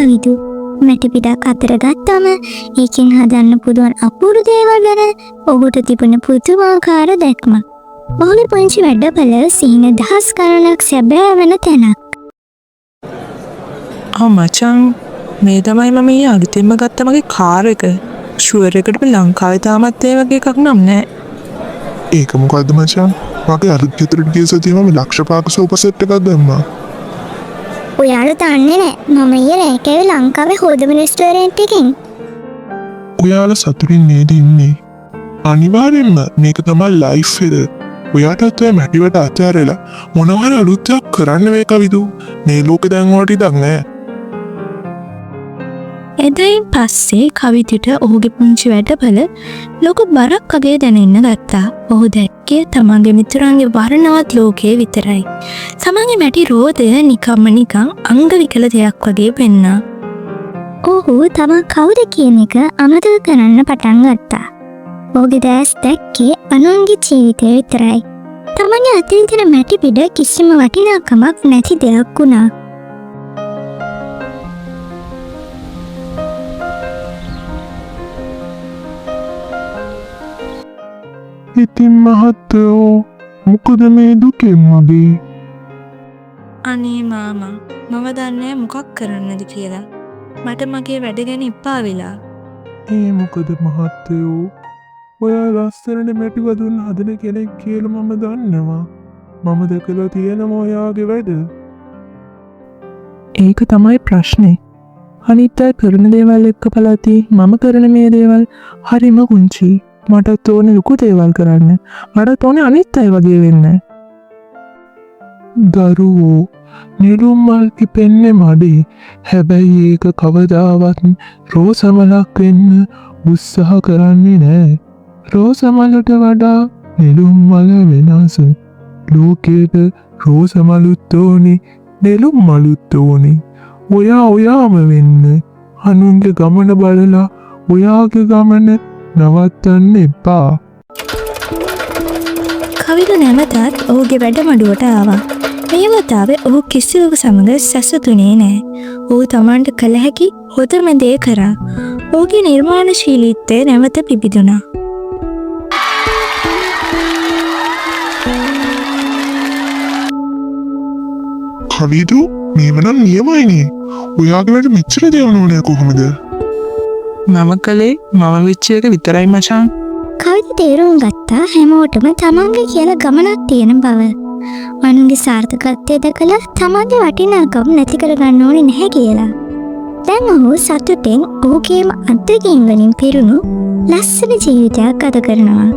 කවිදු. මැටි පිටක් අතර ගත්තම ඒකෙන් හදන්න පුළුවන් අපූර්ව දේවල් ගැන ඔහුට තිබුණ පුදුමාකාර දැක්මක්. ඔහුගේ පුංචි වැඩපළ සිහින දහස් ගණනක් සැබෑ වෙන තැනක්. මචං මේ තමයි මම ඊයේ අලුතෙන්ම ගත්ත මගේ කාර් එක. ෂුවර් එකට ලංකාවේ තාමත් ඒ වගේ එකක් නම් නැහැ. ඒක මොකද්ද මචං? මගේ අලුත් ගෙදරට ගිය සතියේම ලක්ෂ පාක සෝෆා සෙට් එකක් දැම්මා. ඔයාලා දන්නේ නැහැ මම ඊයේ රැකේ ලංකාවේ හොඳම රෙස්ටුරන්ට් එකකින්. ඔයාලා සතුටින් නේද ඉන්නේ? අනිවාර්යෙන්ම මේක තමයි ලයිෆ් එක. ඔයාටත් ඔය මැටිවට අතෑරලා මොනවා හරි අලුත් දෙයක් කරන්න වේ කවිදු. මේ ලෝකේ දැන් වලට ඉඩක් නැහැ. එදයින් පස්සේ කවිතුට ඔහුගේ පුංචි වැඩපළ ලොකු බරක් වගේ දැනෙන්න ගත්තා. ඔහු දැක්කේ තමන්ගේ මිතුරන්ගේ වර්ණවත් ලෝකයේ විතරයි. තමන්ගේ මැටි රෝදය නිකම්ම නිකං අංග විකල දෙයක් වගේ පෙන්නා. ඔහු තමන් කවුද කියන එක අමතක කරන්න පටන් ගත්තා. ඔහුගේ දැස් දැක්කේ අනුන්ගේ ජීවිතය විතරයි. තමන්ගේ අතින් තියෙන මැටි පිට කිසිම වටිනාකමක් නැති දෙයක් වුණා. ඉතින් මහත්තයෝ මොකද මේ දුකෙන් වගේ? අනේ මාමා මම දන්නේ මොකක් කරන්නද කියලා. මට මගේ වැඩ ගැන එපා වෙලා. ඒ මොකද මහත්තයෝ? ඔයා ලස්සනට මැටි වදුන් හදන කෙනෙක් කියලා මම දන්නවා. මම දැකලා තියෙනවා ඔයාගේ වැඩ. ඒක තමයි ප්‍රශ්නේ. අනිත් අය කරන දේවල් එක්ක බලද්දී මම කරන මේ දේවල් හරිම කුංචි. මටත් ඕනේ ලොකු දේවල් කරන්න. මටත් ඕනේ අනිත් අය වගේ වෙන්න. දරුවෝ නිලුම් මල් කිපෙන්නේ මඩේ. හැබැයි ඒක කවදාවත් රෝසමලක් වෙන්න උත්සාහ කරන්නේ නෑ. රෝසමලට වඩා නිලුම් මල වෙනස්. ලෝකේට රෝසමලුත් ඕනේ, නිලුම් මලුත් ඕනේ. ඔයා ඔයාම වෙන්න. අනුන්ගේ ගමන බලලා ඔයාගේ ගමන නවත්තන්න එපා. කවිදු නැවතත් ඔහුගේ වැඩමඩුවට ආවා. මේ වතාවේ ඔහු කිසිවෙකු සමග සැසතුනේ නෑ. ඔහු තමන්ට කළ හැකි හොඳම දේ කරා. ඔහුගේ නිර්මාණශීලීත්වය නැවත පිබිදුණා. කවිදු මේව නම් නියමයිනේ. ඔයාගේ වැඩ මෙච්චර දේවල් ඕනේ කොහොමද? මම කළේ මම වෙච්ච එක විතරයි මචං. කවිද තේරුම් ගත්තා හැමෝටම තමන්ගේ කියලා ගමනක් තියෙන බව. අනුන්ගේ සාර්ථකත්වය දැකලා තමන්ගේ වටිනාකම නැති කරගන්න ඕනේ නැහැ කියලා. දැන් ඔහු සතුටෙන් ඔහුගේම අත්දැකීම් වලින් පිරුණු ලස්සන ජීවිතයක් ගත කරනවා.